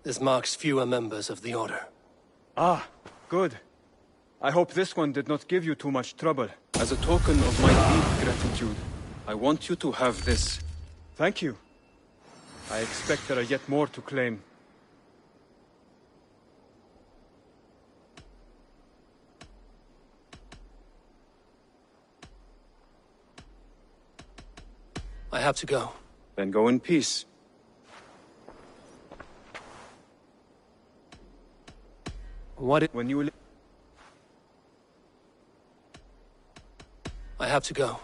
This marks fewer members of the Order. Ah, good. I hope this one did not give you too much trouble. As a token of my deep gratitude, I want you to have this. Thank you. I expect there are yet more to claim. I have to go. Then go in peace. When you... I have to go.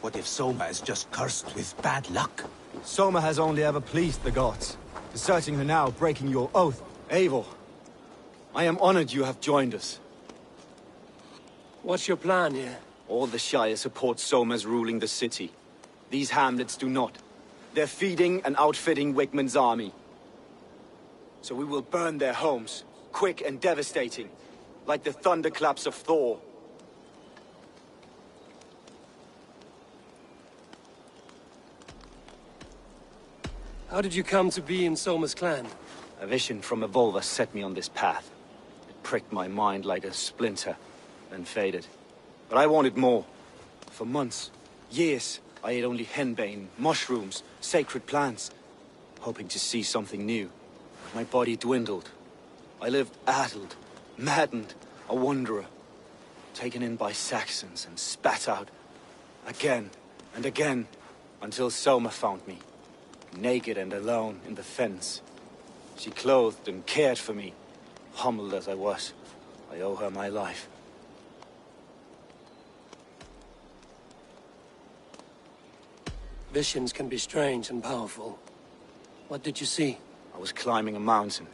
What if Soma is just cursed with bad luck? Soma has only ever pleased the gods. Deserting her now, breaking your oath. Evil. I am honored you have joined us. What's your plan here? All the Shire support Soma's ruling the city. These hamlets do not. They're feeding and outfitting Wigmund's army. So we will burn their homes, quick and devastating, like the thunderclaps of Thor. How did you come to be in Soma's clan? A vision from Evolva set me on this path. It pricked my mind like a splinter, then faded. But I wanted more. For months, years, I ate only henbane, mushrooms, sacred plants, hoping to see something new. My body dwindled. I lived addled, maddened, a wanderer, taken in by Saxons and spat out again and again until Soma found me, naked and alone in the fens. She clothed and cared for me, humbled as I was. I owe her my life. Visions can be strange and powerful. What did you see? I was climbing a mountain.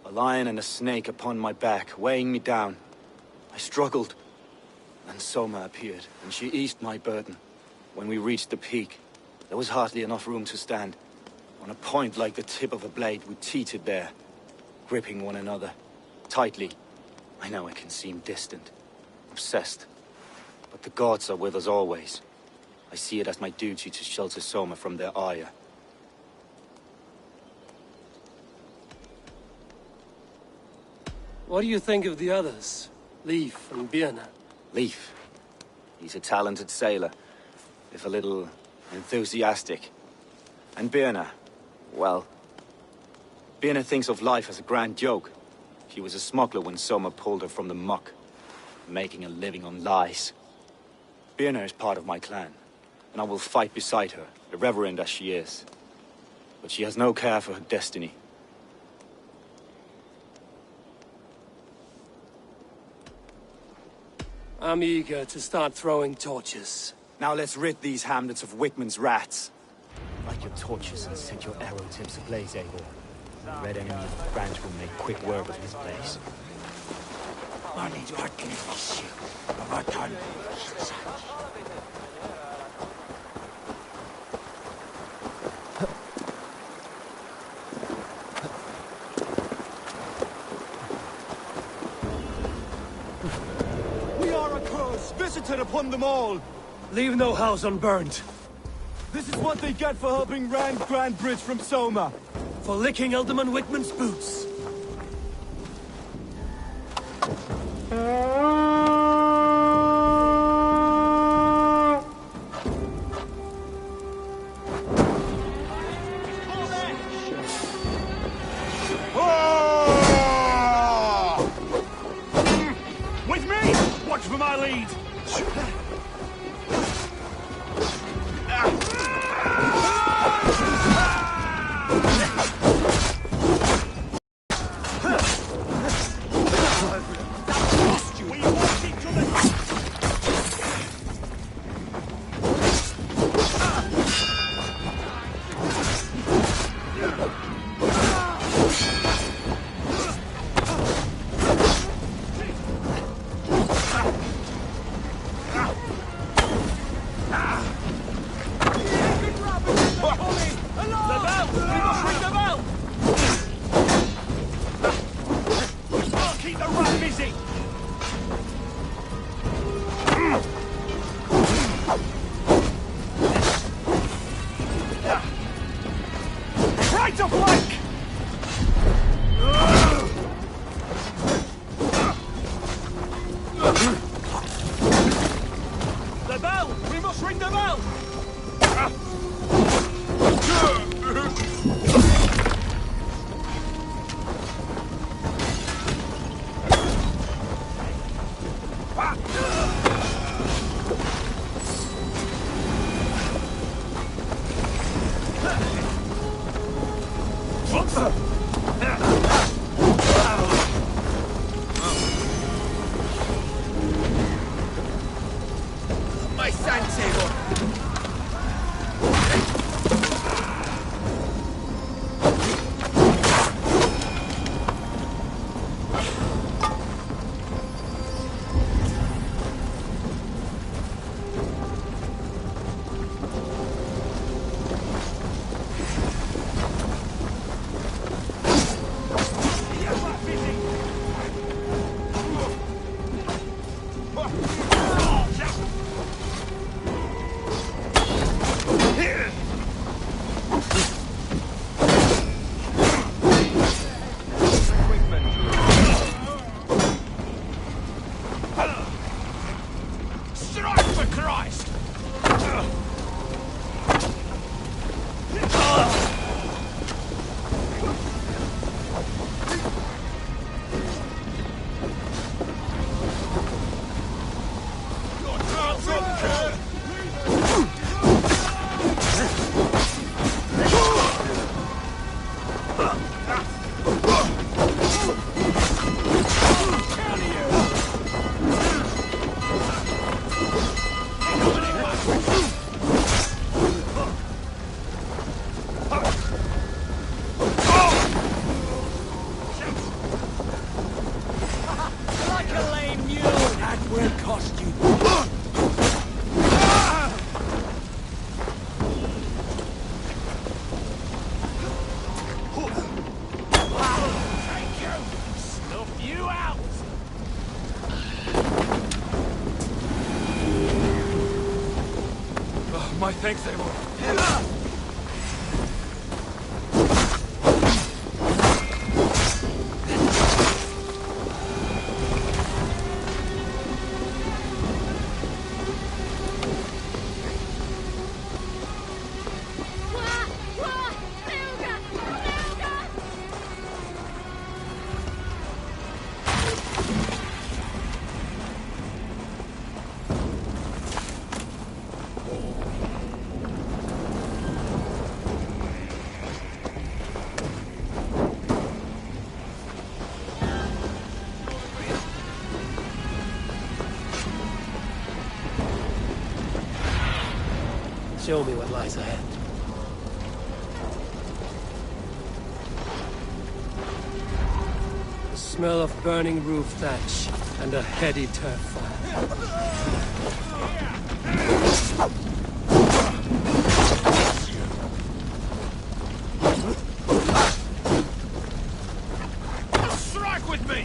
A lion and a snake upon my back, weighing me down. I struggled. Then Soma appeared, and she eased my burden. When we reached the peak, there was hardly enough room to stand. On a point like the tip of a blade, we teetered there, gripping one another, tightly. I know it can seem distant, obsessed. But the gods are with us always. I see it as my duty to shelter Soma from their ire. What do you think of the others? Leif and Birna? Leif. He's a talented sailor, if a little enthusiastic. And Birna, well... Birna thinks of life as a grand joke. She was a smuggler when Soma pulled her from the muck, making a living on lies. Birna is part of my clan, and I will fight beside her, irreverent as she is. But she has no care for her destiny. I'm eager to start throwing torches. Now let's rid these hamlets of Wigmund's rats. Light your torches and set your arrow tips ablaze, Eivor. The red enemy of the branch will make quick work of this place. We are a curse visited upon them all. Leave no house unburned. This is what they get for helping Rand Grandbridge from Soma. For licking Alderman Wigmund's boots. With me! Watch for my lead! will cost you. Snuff you out! Oh, my thanks, Eivor. Show me what lies ahead. The smell of burning roof thatch and a heady turf fire. Strike with me!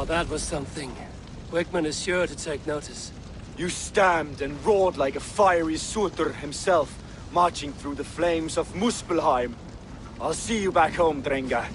Now that was something. Wickman is sure to take notice. You stamped and roared like a fiery Surtur himself, marching through the flames of Muspelheim. I'll see you back home, Drenga.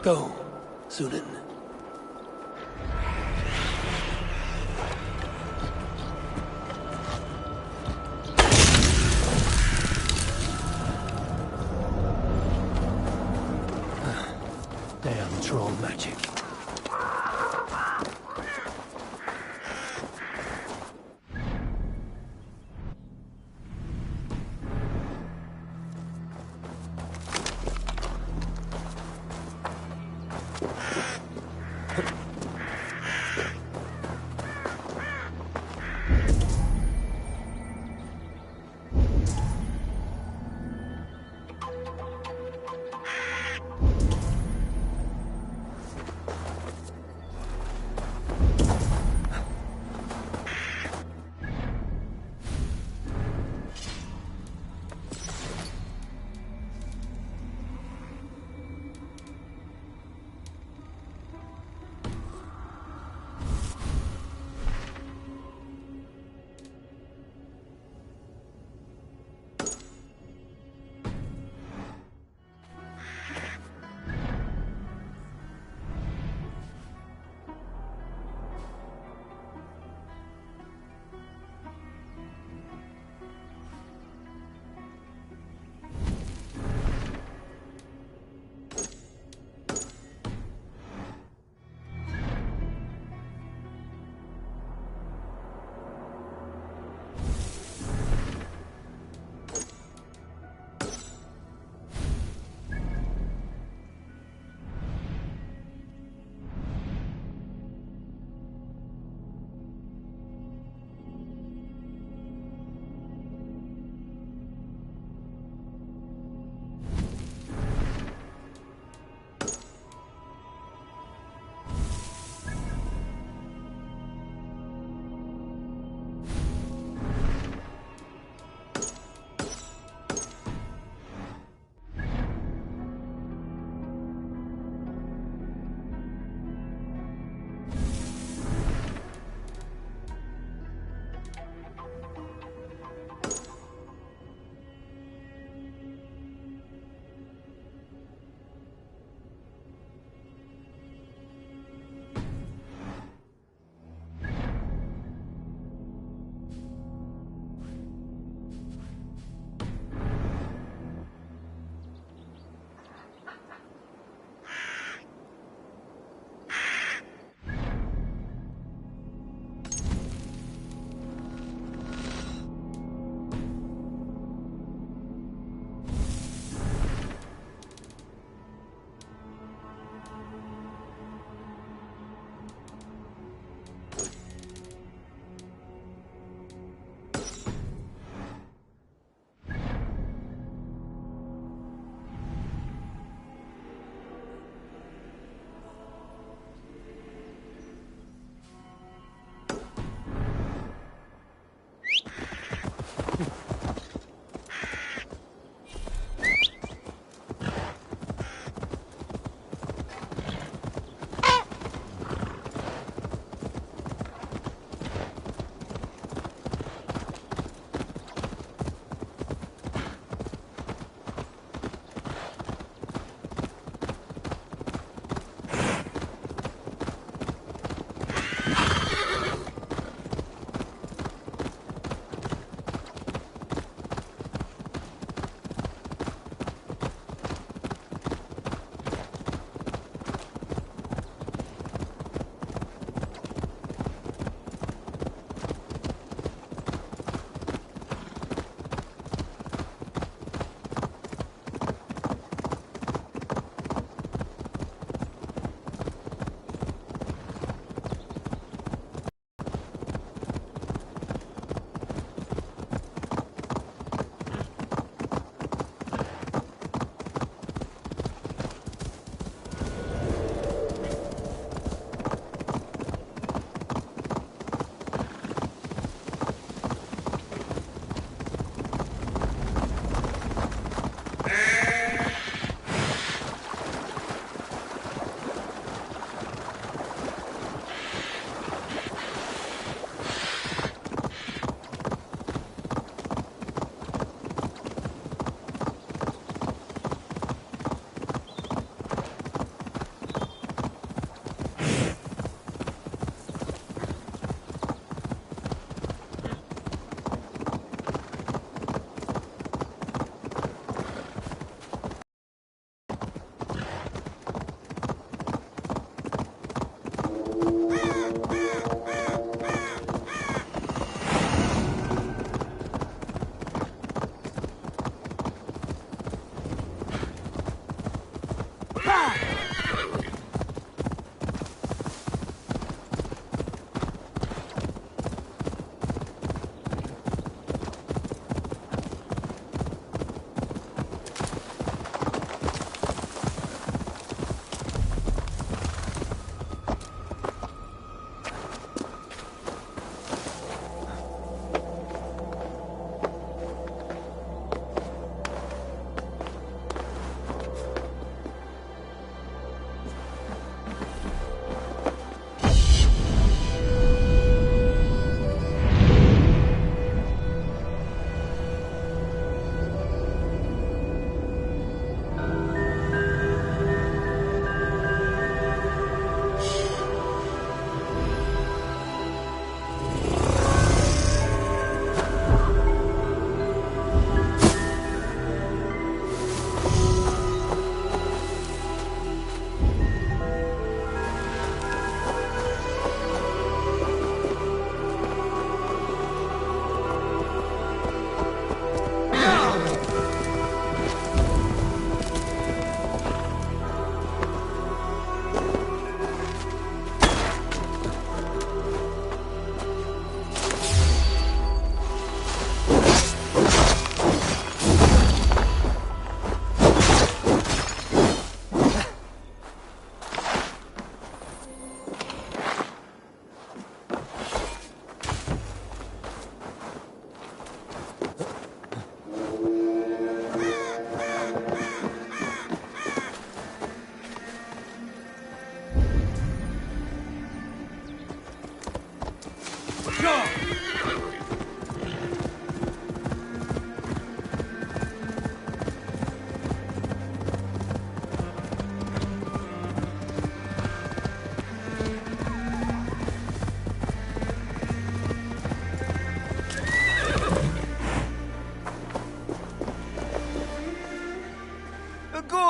Go, Sunan. Damn troll magic.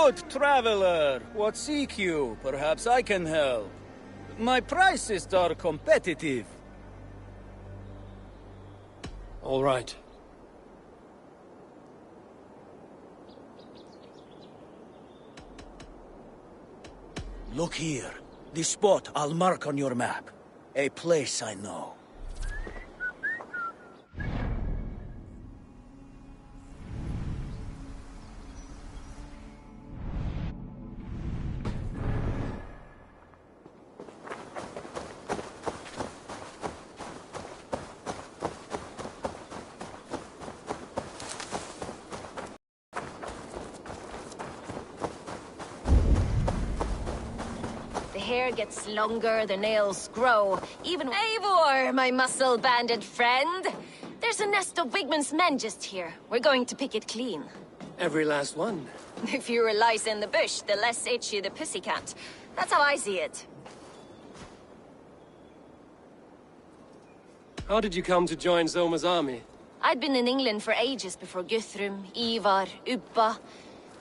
Good traveler, what seek you? Perhaps I can help. My prices are competitive. All right. Look here. This spot I'll mark on your map. A place I know. The hair gets longer, the nails grow. Even Eivor, my muscle-banded friend. There's a nest of Wigman's men just here. We're going to pick it clean. Every last one. The fewer lice in the bush, the less itchy the pussycat. That's how I see it. How did you come to join Zoma's army? I'd been in England for ages before Guthrum, Ivar, Ubba.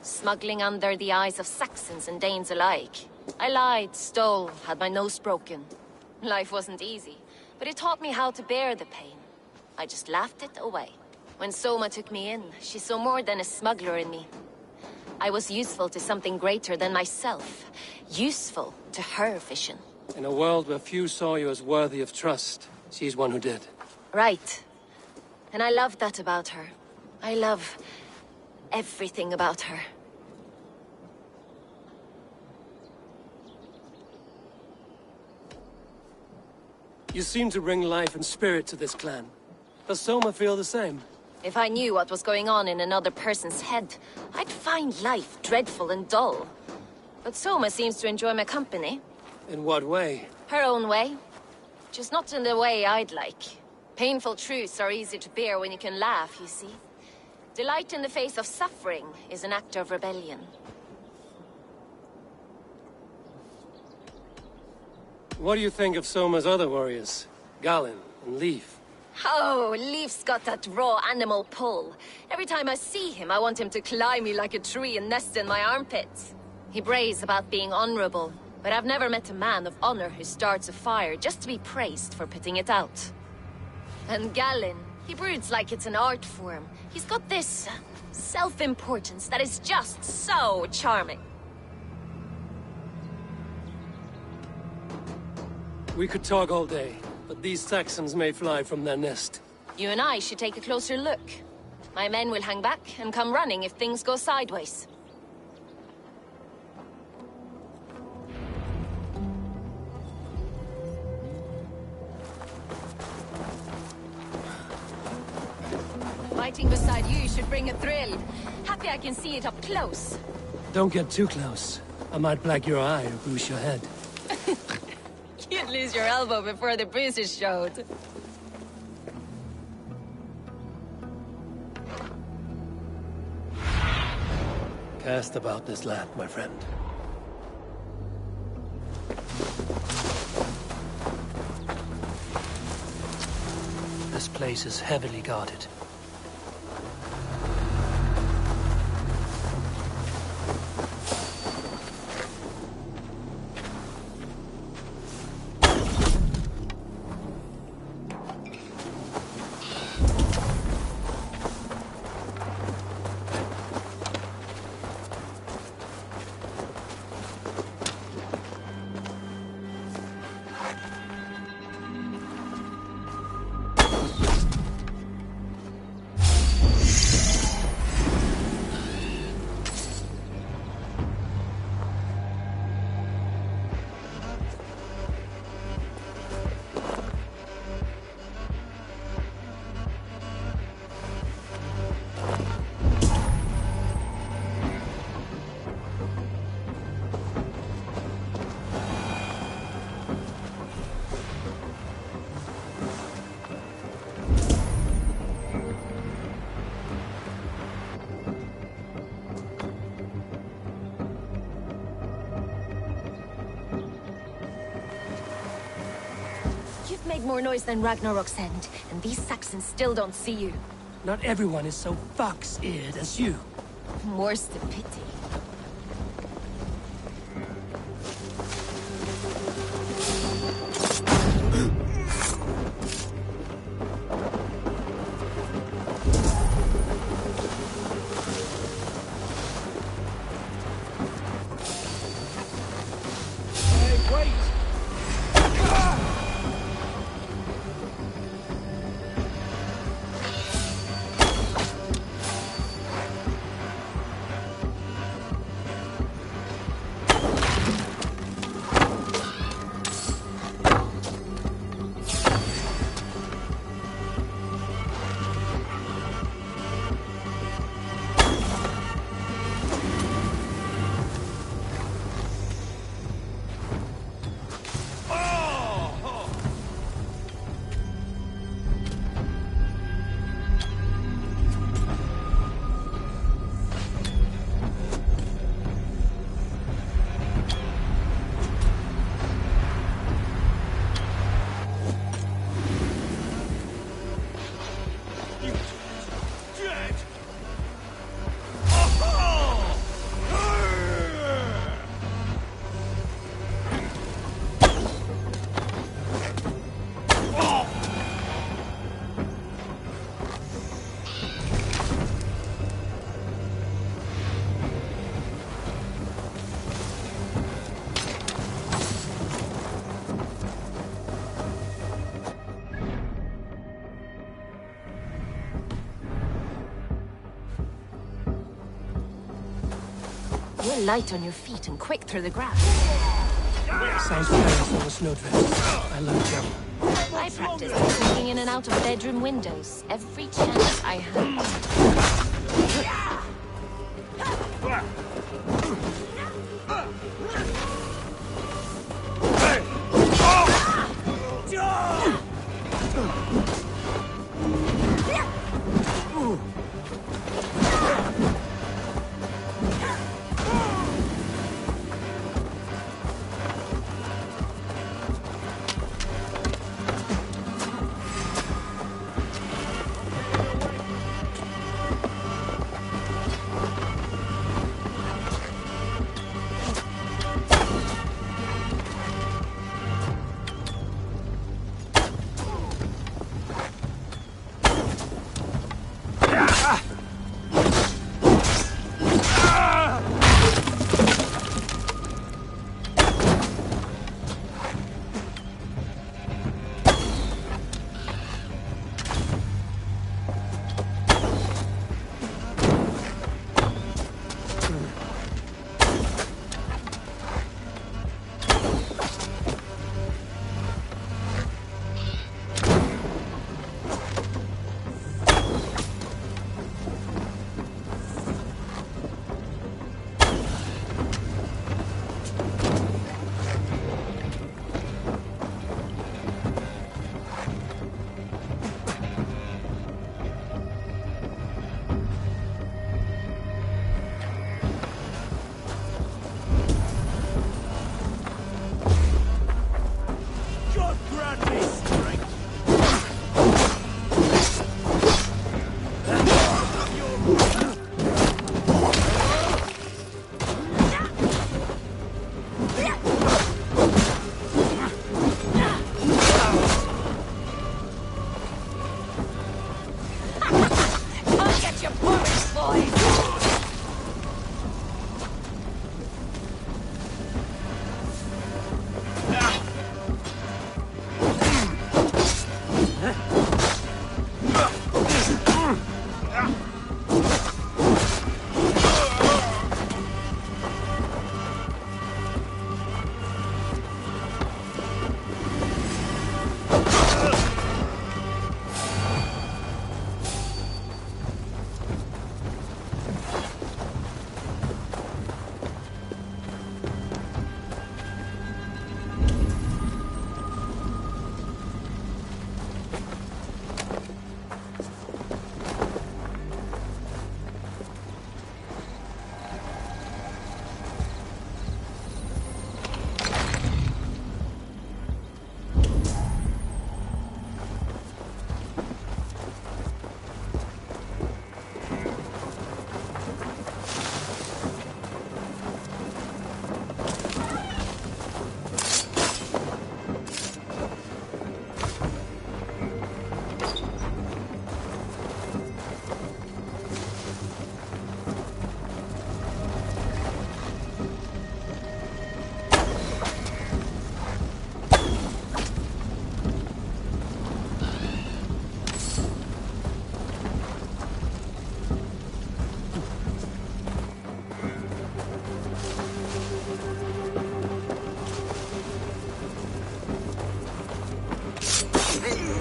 Smuggling under the eyes of Saxons and Danes alike. I lied, stole, had my nose broken. Life wasn't easy, but it taught me how to bear the pain. I just laughed it away. When Soma took me in, she saw more than a smuggler in me. I was useful to something greater than myself. Useful to her vision. In a world where few saw you as worthy of trust, she's one who did. Right. And I love that about her. I love everything about her. You seem to bring life and spirit to this clan. Does Soma feel the same? If I knew what was going on in another person's head, I'd find life dreadful and dull. But Soma seems to enjoy my company. In what way? Her own way. Just not in the way I'd like. Painful truths are easy to bear when you can laugh, you see. Delight in the face of suffering is an act of rebellion. What do you think of Soma's other warriors? Galen and Leaf? Oh, Leaf's got that raw animal pull. Every time I see him, I want him to climb me like a tree and nest in my armpits. He brays about being honorable, but I've never met a man of honor who starts a fire just to be praised for putting it out. And Galen, he broods like it's an art form. He's got this self-importance that is just so charming. We could talk all day, but these Saxons may fly from their nest. You and I should take a closer look. My men will hang back and come running if things go sideways. Fighting beside you should bring a thrill. Happy I can see it up close. Don't get too close. I might black your eye or bruise your head. You'd lose your elbow before the bruises showed. Cast about this land, my friend. This place is heavily guarded. You've made more noise than Ragnarok's end, and these Saxons still don't see you. Not everyone is so fox-eared as you. More's the pity. Stay light on your feet and quick through the grass. Sounds painful for snowdrifts. I love jump. I practiced sneaking in and out of bedroom windows every chance I had.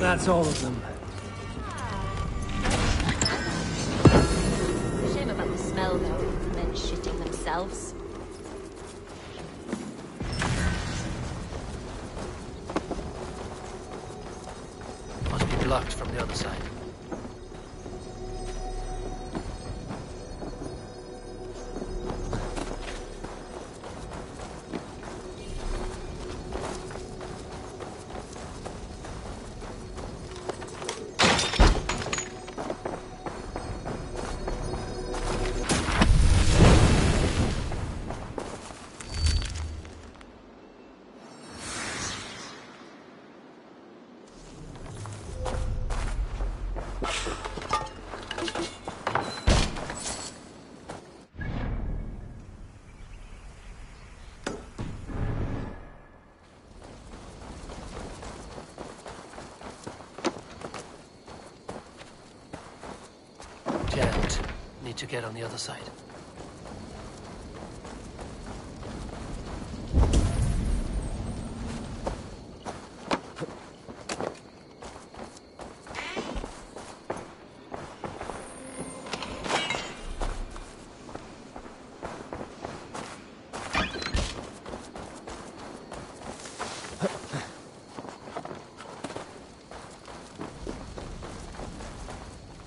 That's all of them. Shame about the smell, though. Men shitting themselves. Must be blocked from the other side. Need to get on the other side.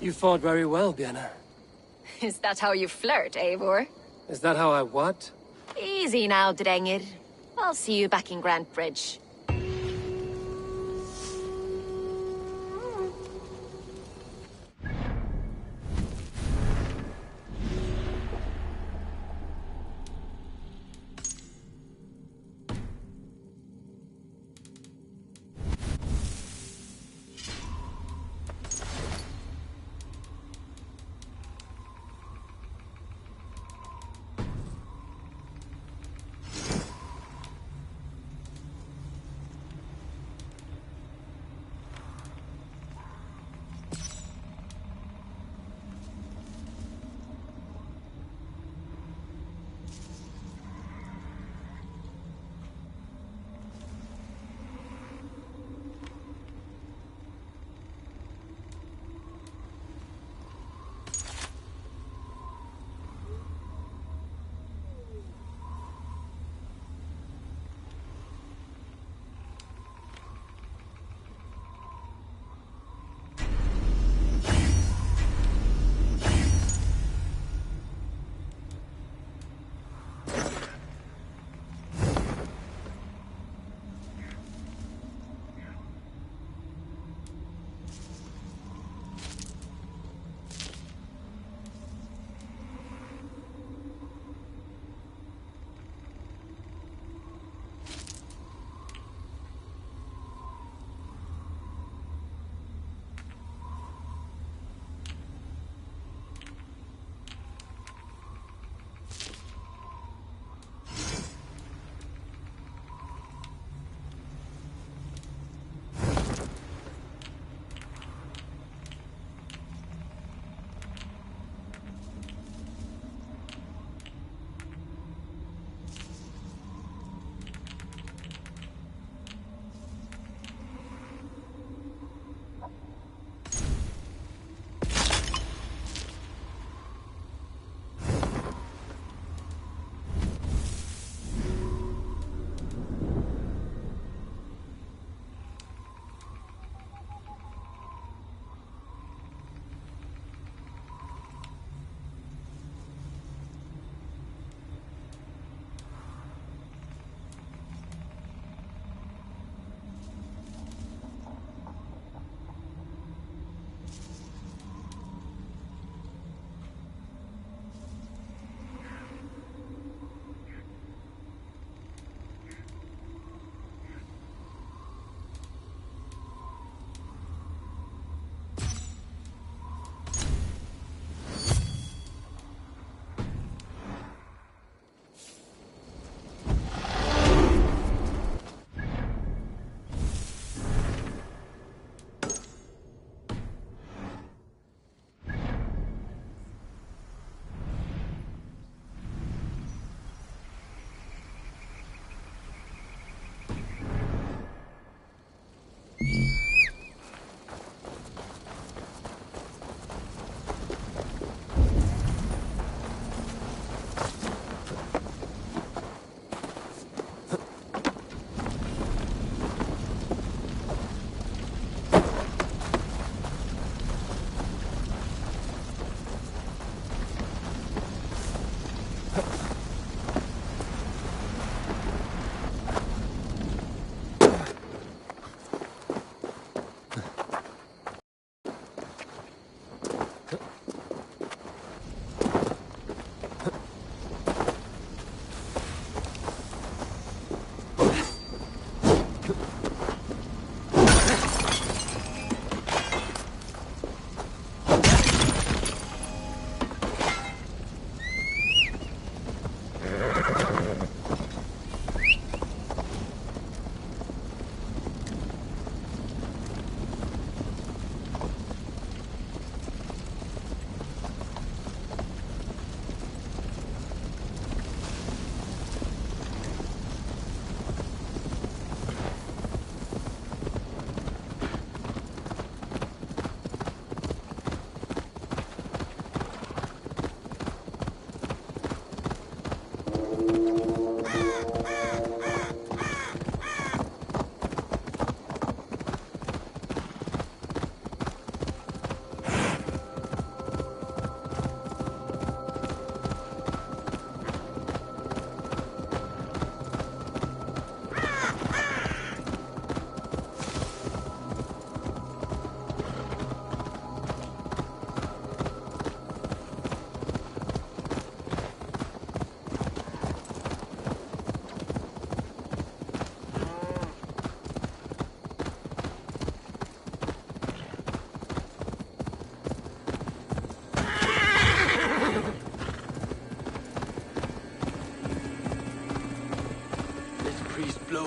You fought very well, Bienna. Is that how you flirt, Eivor? Is that how I what? Easy now, Drengir. I'll see you back in Grant Bridge.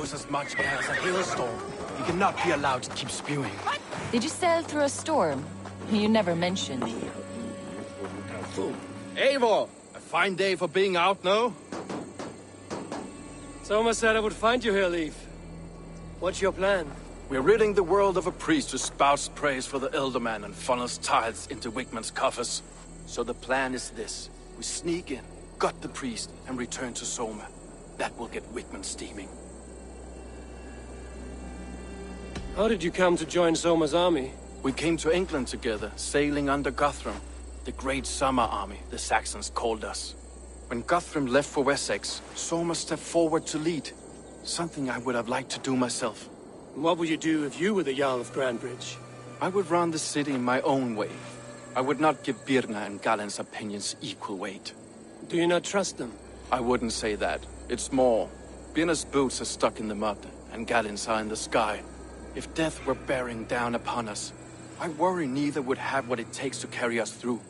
blows as much air as a hailstorm. He cannot be allowed to keep spewing. Did you sail through a storm? You never mentioned. Eivor! A fine day for being out, no? Soma said I would find you here, Leif. What's your plan? We're ridding the world of a priest who spouts praise for the Elder Man and funnels tithes into Wigman's coffers. So the plan is this. We sneak in, gut the priest, and return to Soma. That will get Wigman steaming. How did you come to join Soma's army? We came to England together, sailing under Guthrum. The Great Summer Army, the Saxons called us. When Guthrum left for Wessex, Soma stepped forward to lead. Something I would have liked to do myself. What would you do if you were the Jarl of Grandbridge? I would run the city in my own way. I would not give Birna and Galen's opinions equal weight. Do you not trust them? I wouldn't say that. It's more. Birna's boots are stuck in the mud, and Galen's are in the sky. If death were bearing down upon us, I worry neither would have what it takes to carry us through.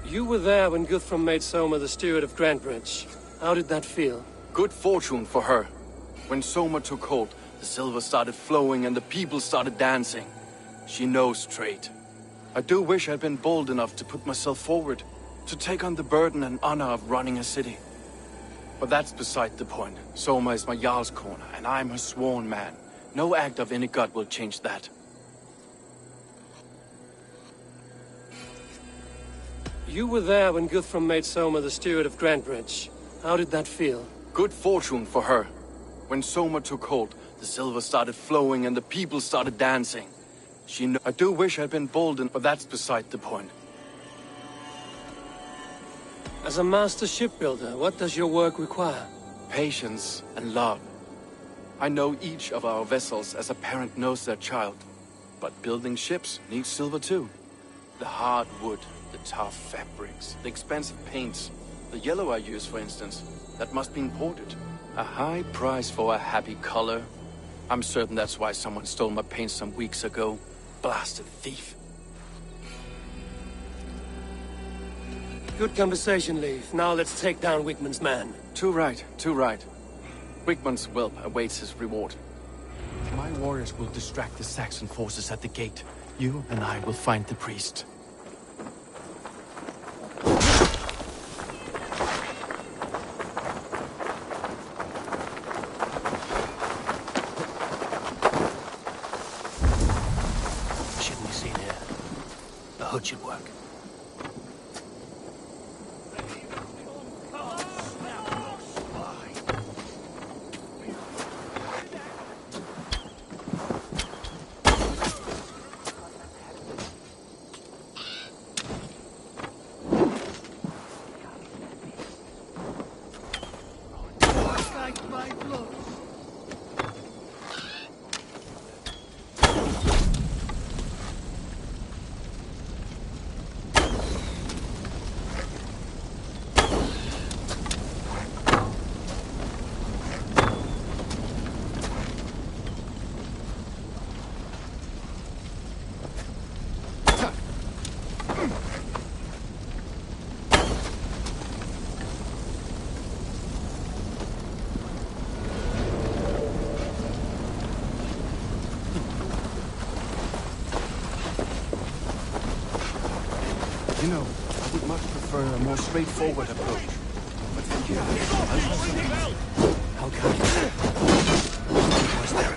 You were there when Guthrum made Soma the steward of Grandbridge. How did that feel? Good fortune for her. When Soma took hold, the silver started flowing and the people started dancing. She knows trade. I do wish I'd been bold enough to put myself forward, to take on the burden and honor of running a city. But that's beside the point. Soma is my Jarl's corner, and I'm her sworn man. No act of any god will change that. You were there when Guthrum made Soma the steward of Grandbridge. How did that feel? Good fortune for her. When Soma took hold, the silver started flowing and the people started dancing. I do wish I'd been bold enough, but that's beside the point. As a master shipbuilder, what does your work require? Patience and love. I know each of our vessels as a parent knows their child. But building ships needs silver too. The hard wood, the tough fabrics, the expensive paints. The yellow I use, for instance, that must be imported. A high price for a happy color. I'm certain that's why someone stole my paint some weeks ago. Blasted thief. Good conversation, Leif. Now let's take down Wigman's man. Too right, too right. Wigman's whelp awaits his reward. My warriors will distract the Saxon forces at the gate. You and I will find the priest. Shouldn't be seen here. The hood should work. You know, I would much prefer a more straightforward approach. But thank you. How kind. Was there?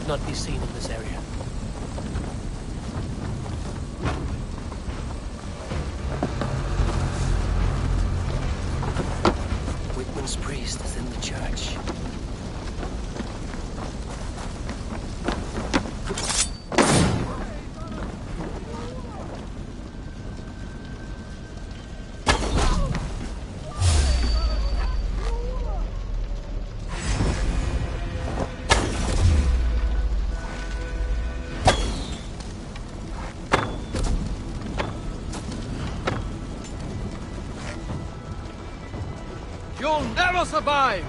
Not be seen in this area. Whitman's priest is in the church. You'll never survive!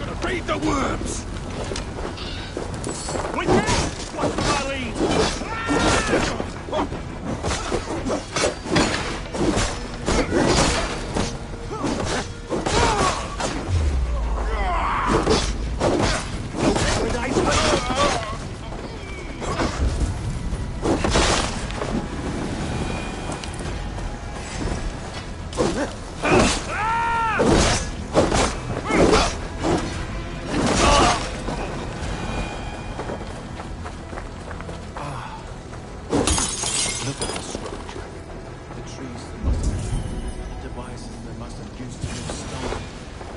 Gonna feed the worms! With this, what's my lead?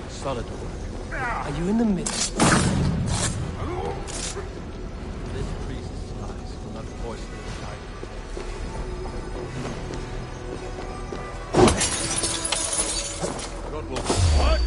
Solid work. Are you in the midst? This priest's lies will not poison the child. God will... What?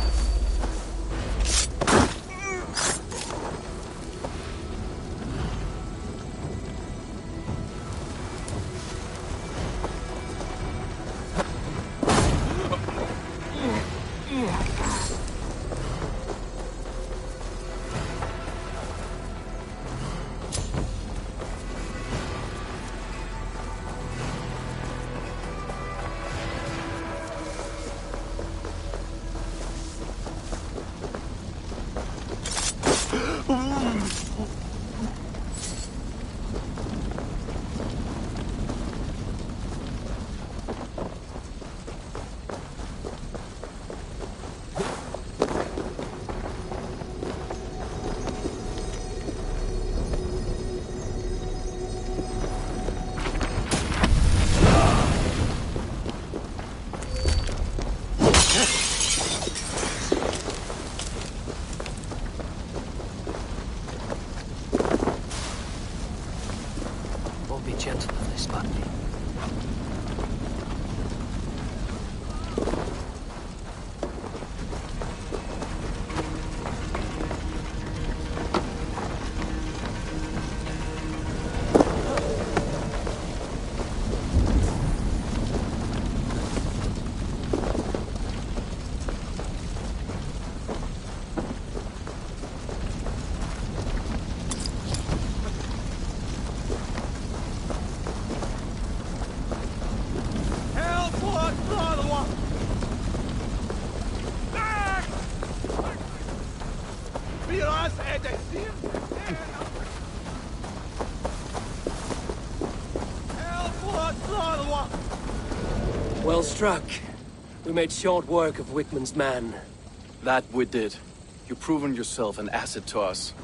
Be gentle if they spot me. Well struck. We made short work of Wickman's man. That we did. You've proven yourself an asset to us.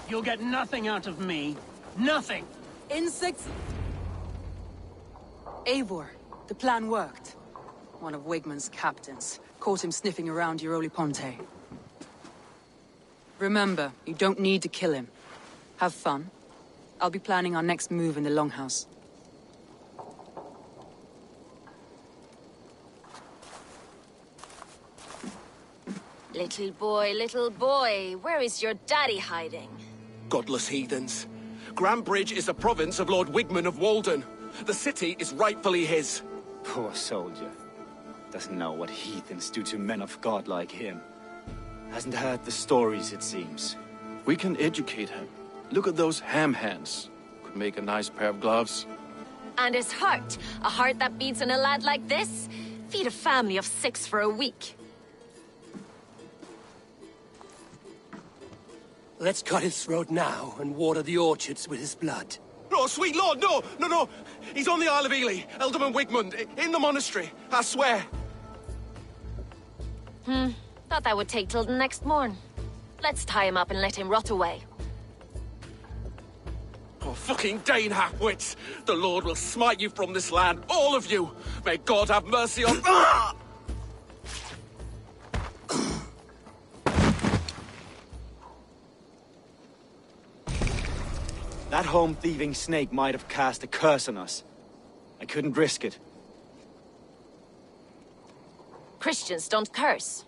You'll get nothing out of me. Nothing! Insects? Eivor, the plan worked. One of Wigmund's captains caught him sniffing around Euroli Ponte. Remember, you don't need to kill him. Have fun. I'll be planning our next move in the Longhouse. Little boy, where is your daddy hiding? Godless heathens. Grambridge is a province of Lord Wigmund of Walden. The city is rightfully his. Poor soldier. Doesn't know what heathens do to men of God like him. Hasn't heard the stories, it seems. We can educate him. Look at those ham hands. Could make a nice pair of gloves. And his heart, a heart that beats in a lad like this? Feed a family of 6 for a week. Let's cut his throat now and water the orchards with his blood. Oh, sweet lord, no! No, no! He's on the Isle of Ely, Ealdorman Wigmund, in the monastery, I swear. Thought that would take till the next morn. Let's tie him up and let him rot away. Oh, fucking Dane half-wits! The Lord will smite you from this land, all of you! May God have mercy on... Ah! That home-thieving snake might have cast a curse on us. I couldn't risk it. Christians don't curse.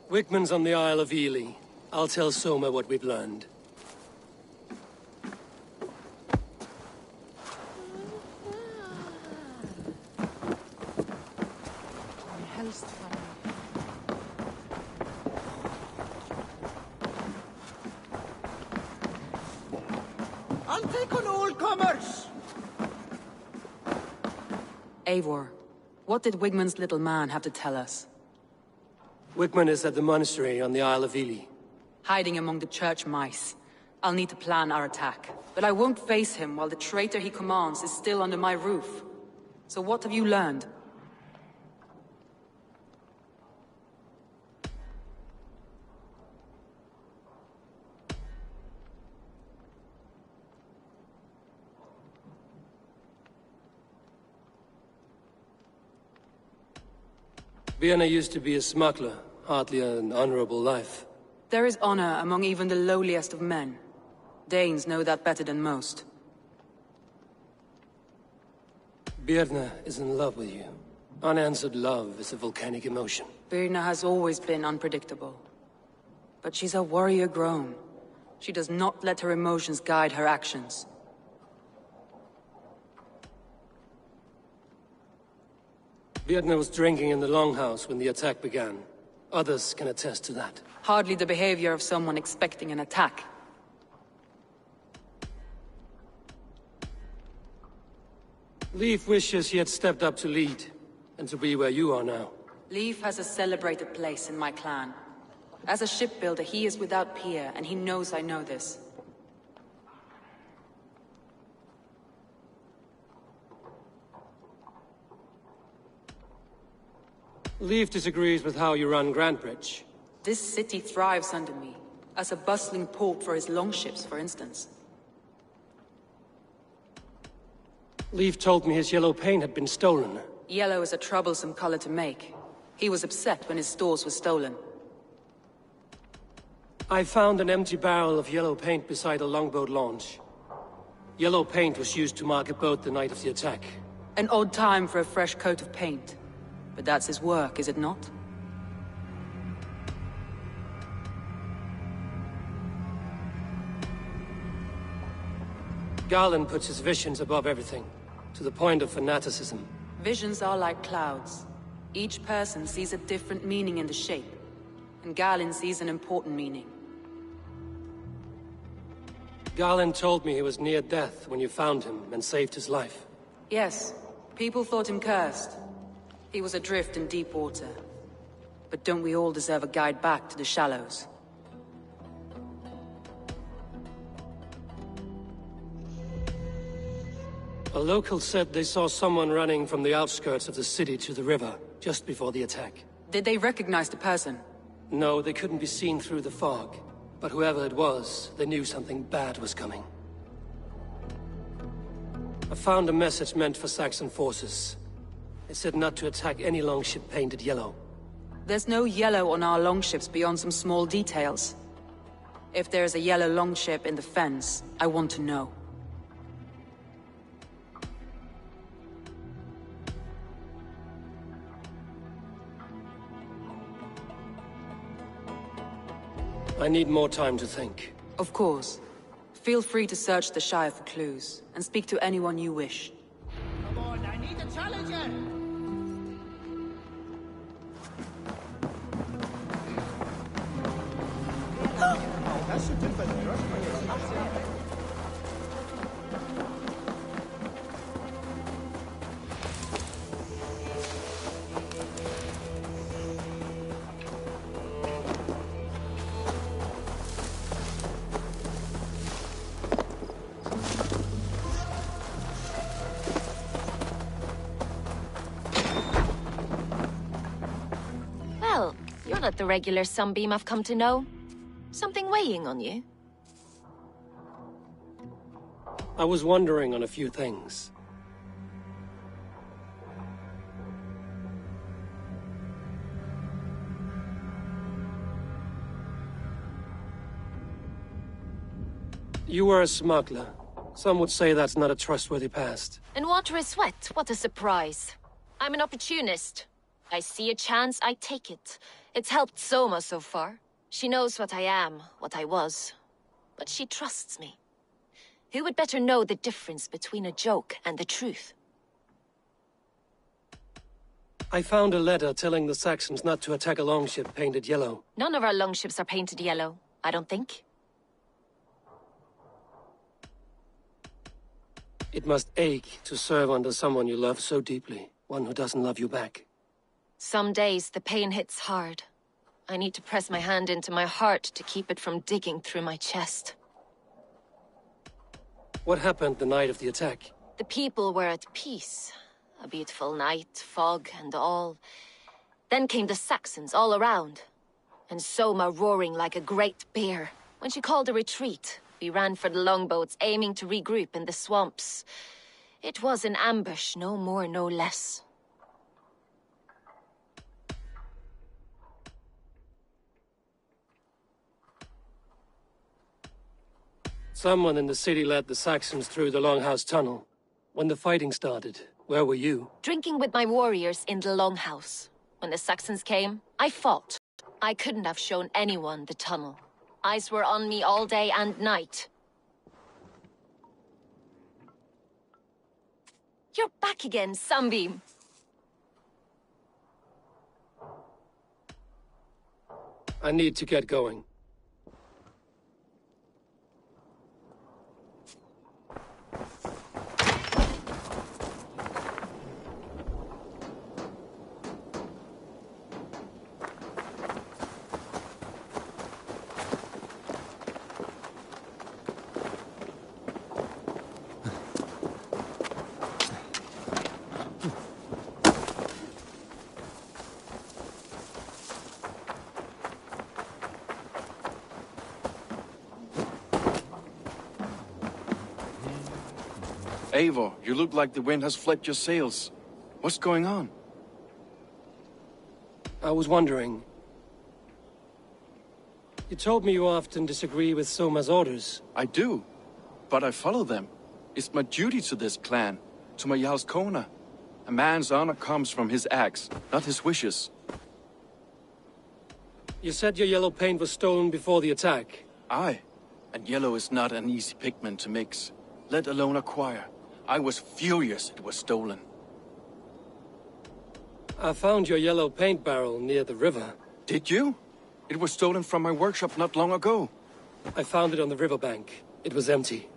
Wigmund's on the Isle of Ely. I'll tell Soma what we've learned. I'll take on all comers! Eivor, what did Wigmund's little man have to tell us? Wigmund is at the monastery on the Isle of Ely. Hiding among the church mice. I'll need to plan our attack. But I won't face him while the traitor he commands is still under my roof. So what have you learned? Vienna used to be a smuggler, hardly an honorable life. There is honor among even the lowliest of men. Danes know that better than most. Birna is in love with you. Unanswered love is a volcanic emotion. Birna has always been unpredictable. But she's a warrior grown. She does not let her emotions guide her actions. Birna was drinking in the Longhouse when the attack began. Others can attest to that. Hardly the behavior of someone expecting an attack. Leif wishes he had stepped up to lead, and to be where you are now. Leif has a celebrated place in my clan. As a shipbuilder, he is without peer, and he knows I know this. Leif disagrees with how you run Grantbridge. This city thrives under me, as a bustling port for his longships, for instance. Leaf told me his yellow paint had been stolen. Yellow is a troublesome color to make. He was upset when his stores were stolen. I found an empty barrel of yellow paint beside a longboat launch. Yellow paint was used to mark a boat the night of the attack. An odd time for a fresh coat of paint. But that's his work, is it not? Garland puts his visions above everything, to the point of fanaticism. Visions are like clouds. Each person sees a different meaning in the shape, and Garland sees an important meaning. Garland told me he was near death when you found him and saved his life. Yes, people thought him cursed. He was adrift in deep water. But don't we all deserve a guide back to the shallows? A local said they saw someone running from the outskirts of the city to the river, just before the attack. Did they recognize the person? No, they couldn't be seen through the fog. But whoever it was, they knew something bad was coming. I found a message meant for Saxon forces. It said not to attack any longship painted yellow. There's no yellow on our longships beyond some small details. If there's a yellow longship in the fens, I want to know. I need more time to think. Of course. Feel free to search the Shire for clues, and speak to anyone you wish. Come on, I need a challenger! Well, you're not the regular sunbeam I've come to know. Something weighing on you? I was wondering on a few things. You were a smuggler. Some would say that's not a trustworthy past. In water is sweat, what a surprise. I'm an opportunist. I see a chance, I take it. It's helped Soma so far. She knows what I am, what I was. But she trusts me. Who would better know the difference between a joke and the truth? I found a letter telling the Saxons not to attack a longship painted yellow. None of our longships are painted yellow, I don't think. It must ache to serve under someone you love so deeply, one who doesn't love you back. Some days the pain hits hard. I need to press my hand into my heart to keep it from digging through my chest. What happened the night of the attack? The people were at peace. A beautiful night, fog and all. Then came the Saxons all around. And Soma roaring like a great bear. When she called a retreat, we ran for the longboats, aiming to regroup in the swamps. It was an ambush, no more, no less. Someone in the city led the Saxons through the Longhouse Tunnel. When the fighting started, where were you? Drinking with my warriors in the Longhouse. When the Saxons came, I fought. I couldn't have shown anyone the tunnel. Eyes were on me all day and night. You're back again, Sunbeam. I need to get going. Eivor, you look like the wind has flipped your sails. What's going on? I was wondering. You told me you often disagree with Soma's orders. I do, but I follow them. It's my duty to this clan, to my Jarl's Kona. A man's honor comes from his acts, not his wishes. You said your yellow paint was stolen before the attack. Aye, and yellow is not an easy pigment to mix, let alone acquire. I was furious it was stolen. I found your yellow paint barrel near the river. Did you? It was stolen from my workshop not long ago. I found it on the riverbank. It was empty.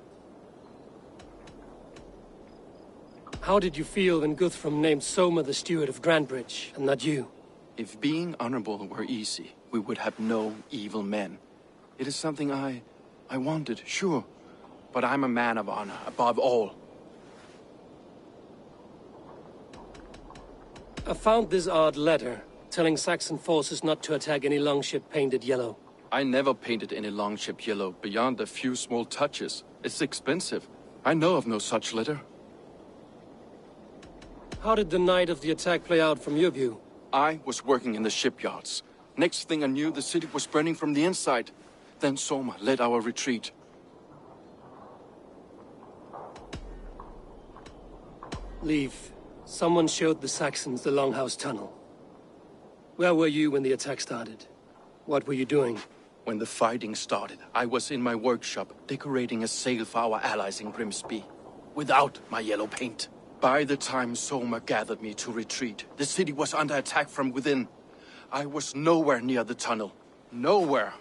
How did you feel when Guthrum named Soma the steward of Grantebridge, and not you? If being honorable were easy, we would have no evil men. It is something I wanted, sure. But I'm a man of honor, above all. I found this odd letter, telling Saxon forces not to attack any longship painted yellow. I never painted any longship yellow beyond a few small touches. It's expensive. I know of no such letter. How did the night of the attack play out from your view? I was working in the shipyards. Next thing I knew, the city was burning from the inside. Then Soma led our retreat. Leave. Someone showed the Saxons the Longhouse Tunnel. Where were you when the attack started? What were you doing? When the fighting started, I was in my workshop, decorating a sail for our allies in Grimsby. Without my yellow paint. By the time Soma gathered me to retreat, the city was under attack from within. I was nowhere near the tunnel. Nowhere.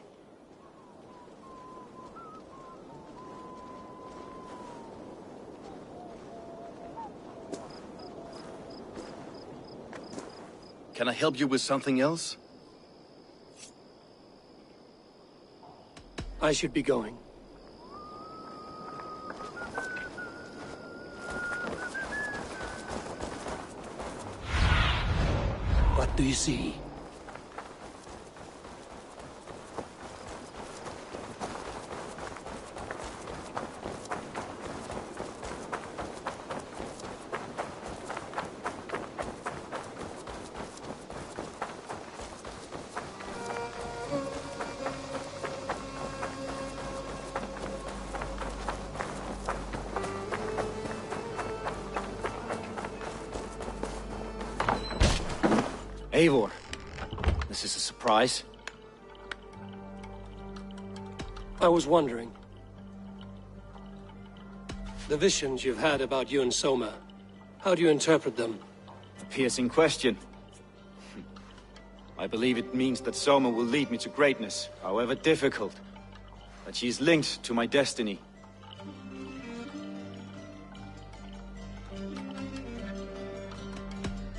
Can I help you with something else? I should be going. What do you see? Eivor, this is a surprise. I was wondering. The visions you've had about you and Soma, how do you interpret them? A piercing question. I believe it means that Soma will lead me to greatness, however difficult. That she is linked to my destiny.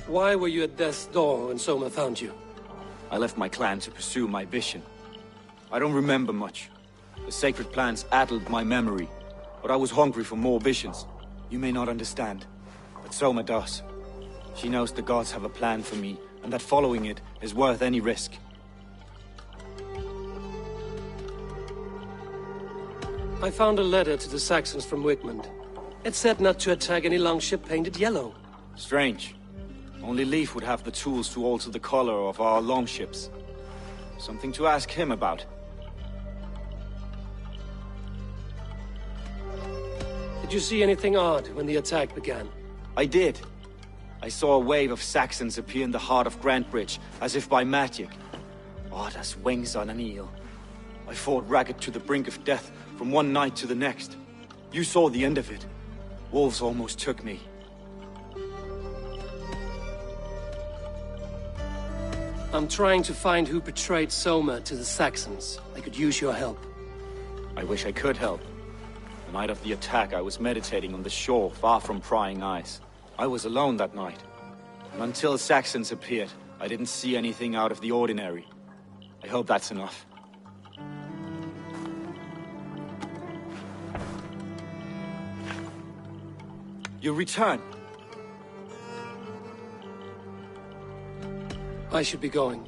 Why were you at death's door when Soma found you? I left my clan to pursue my vision. I don't remember much. The sacred plans addled my memory, but I was hungry for more visions. You may not understand, but Soma does. She knows the gods have a plan for me, and that following it is worth any risk. I found a letter to the Saxons from Wigmund. It said not to attack any longship painted yellow. Strange. Only Leif would have the tools to alter the color of our longships. Something to ask him about. Did you see anything odd when the attack began? I did. I saw a wave of Saxons appear in the heart of Grantebridge, as if by magic. Odd as wings on an eel. I fought ragged to the brink of death from one night to the next. You saw the end of it. Wolves almost took me. I'm trying to find who betrayed Soma to the Saxons. I could use your help. I wish I could help. The night of the attack, I was meditating on the shore, far from prying eyes. I was alone that night. And until Saxons appeared, I didn't see anything out of the ordinary. I hope that's enough. You return. I should be going.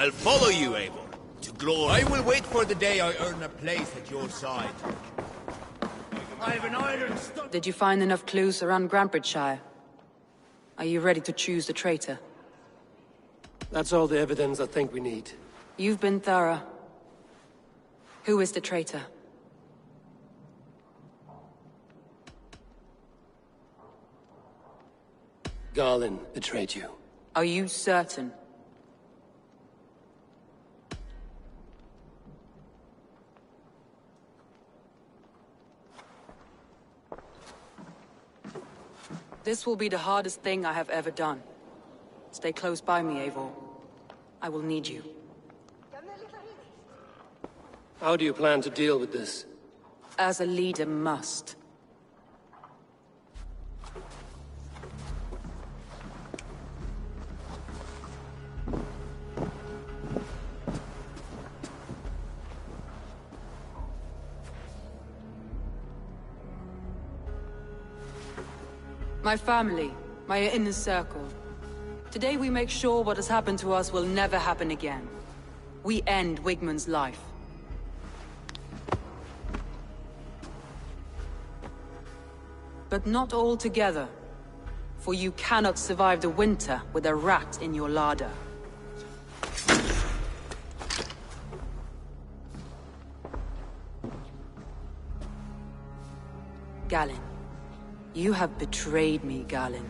I'll follow you, Eivor, to glory. I will wait for the day I earn a place at your side. I have an iron stomach. Did you find enough clues around Grantbridgeshire? Are you ready to choose the traitor? That's all the evidence I think we need. You've been thorough. Who is the traitor? Garlin betrayed you. Are you certain? This will be the hardest thing I have ever done. Stay close by me, Eivor. I will need you. How do you plan to deal with this? As a leader must. My family, my inner circle. Today we make sure what has happened to us will never happen again. We end Wigmund's life. But not all together. For you cannot survive the winter with a rat in your larder. Galinn. You have betrayed me, Galinn.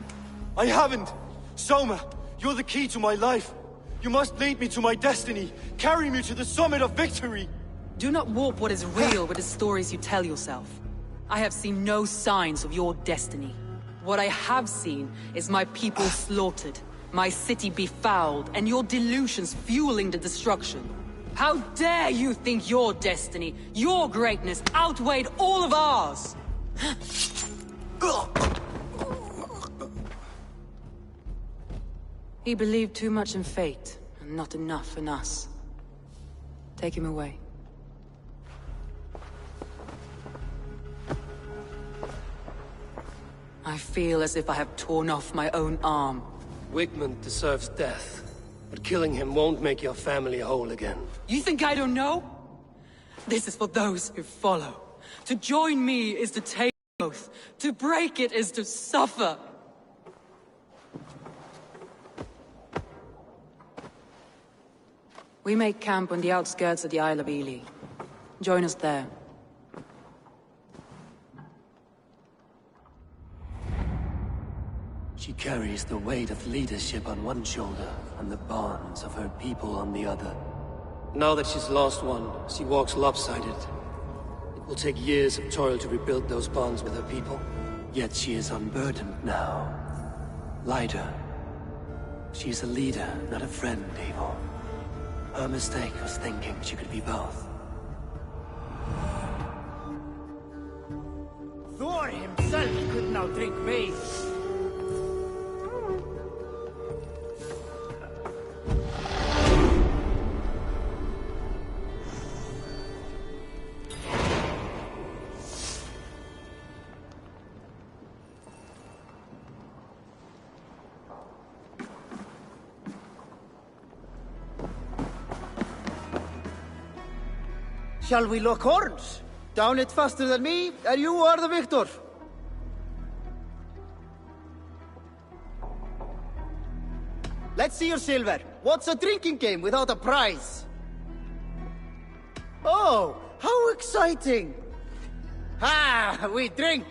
I haven't! Soma, you're the key to my life. You must lead me to my destiny. Carry me to the summit of victory. Do not warp what is real with the stories you tell yourself. I have seen no signs of your destiny. What I have seen is my people slaughtered, my city befouled, and your delusions fueling the destruction. How dare you think your destiny, your greatness, outweighed all of ours? He believed too much in fate, and not enough in us. Take him away. I feel as if I have torn off my own arm. Wigmund deserves death, but killing him won't make your family whole again. You think I don't know? This is for those who follow. To join me is to take oath. To break it is to suffer. We make camp on the outskirts of the Isle of Ely. Join us there. She carries the weight of leadership on one shoulder and the bonds of her people on the other. Now that she's lost one, she walks lopsided. It will take years of toil to rebuild those bonds with her people. Yet she is unburdened now. Lighter. She is a leader, not a friend, Eivor. Her mistake was thinking she could be both. Thor himself could now drink me. Shall we lock horns? Down it faster than me, and you are the victor. Let's see your silver. What's a drinking game without a prize? Oh, how exciting! Ha! We drink!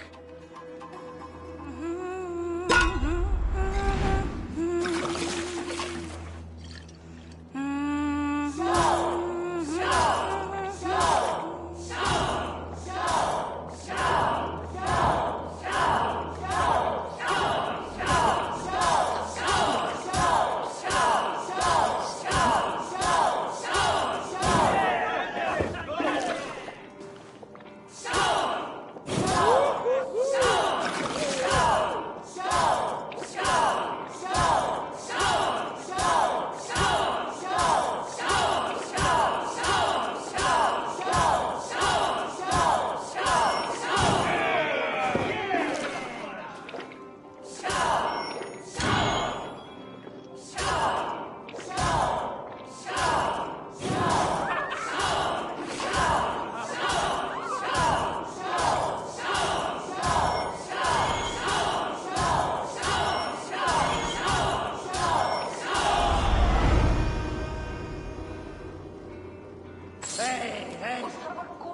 Hey, hey!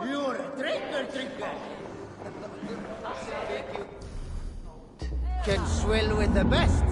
You're a drinker! Can swill with the best.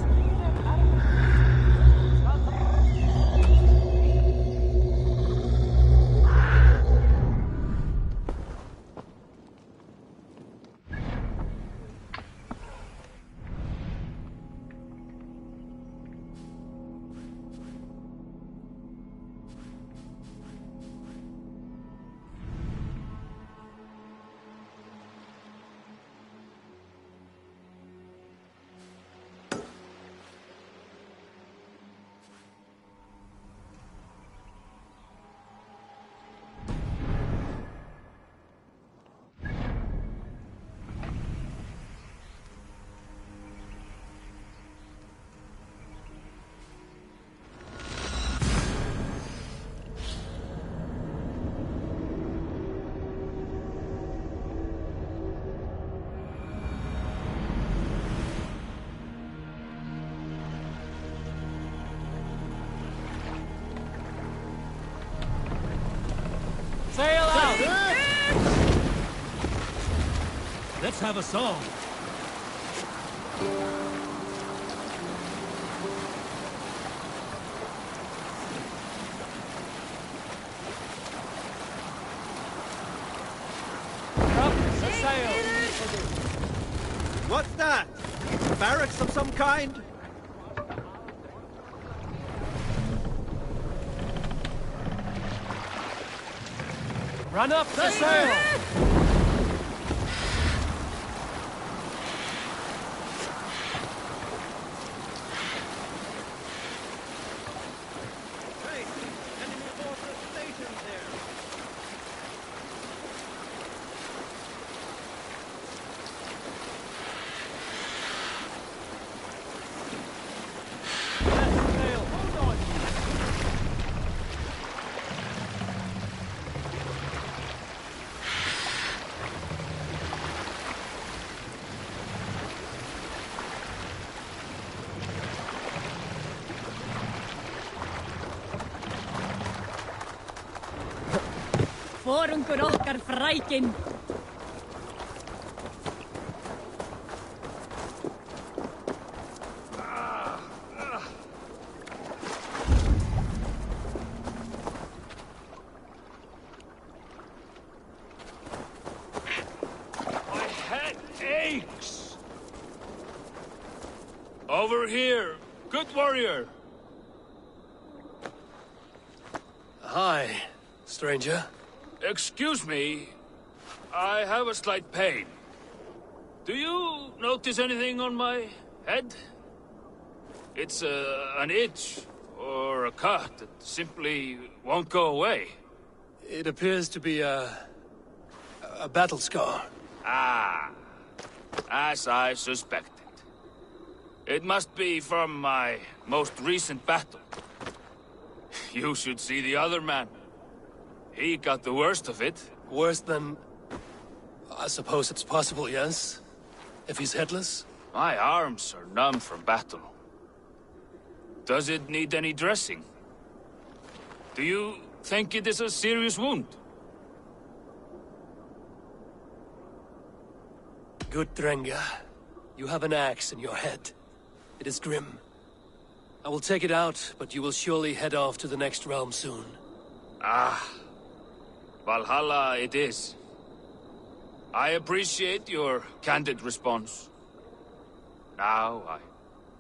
Sail out! Let's have a song. What's that? Barracks of some kind? Run up the sail! Voor okkar frækin. My head aches! Over here, good warrior! Hi, stranger. Excuse me, I have a slight pain. Do you notice anything on my head? It's an itch or a cut that simply won't go away. It appears to be a battle scar. Ah, as I suspected. It must be from my most recent battle. You should see the other man. He got the worst of it. Worse than... I suppose it's possible, yes? If he's headless? My arms are numb from battle. Does it need any dressing? Do you think it is a serious wound? Good Drenga. You have an axe in your head. It is grim. I will take it out, but you will surely head off to the next realm soon. Ah. Valhalla it is. I appreciate your candid response. Now I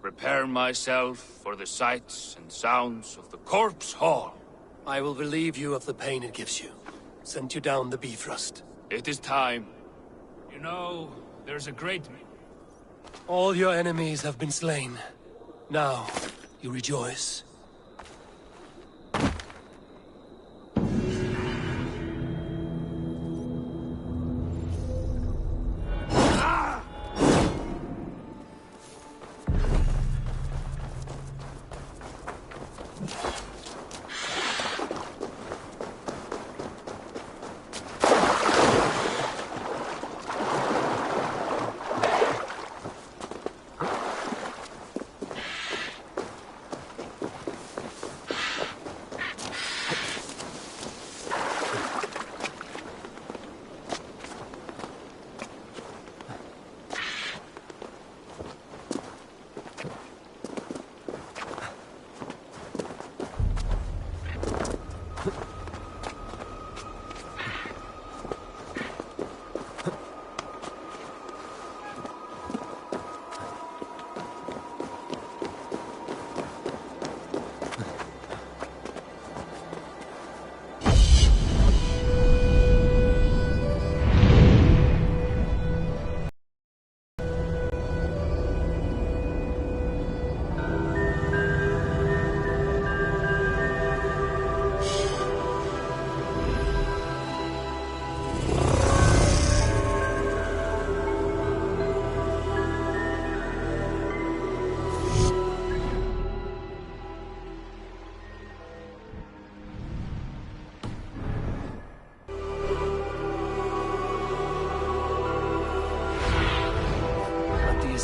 prepare myself for the sights and sounds of the Corpse Hall. I will relieve you of the pain it gives you. Send you down the Bifrost. It is time. You know, there's a great... All your enemies have been slain. Now, you rejoice.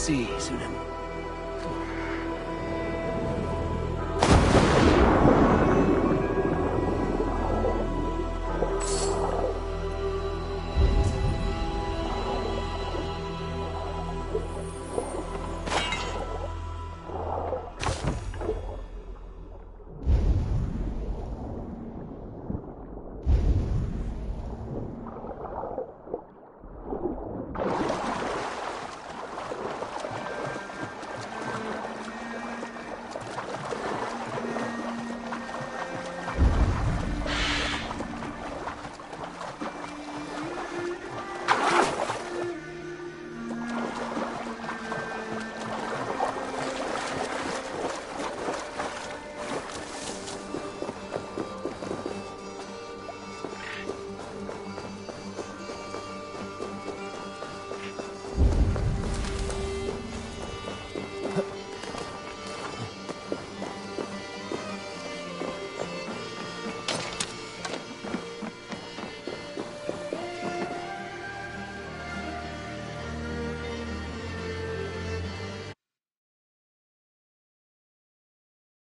see, Sunan.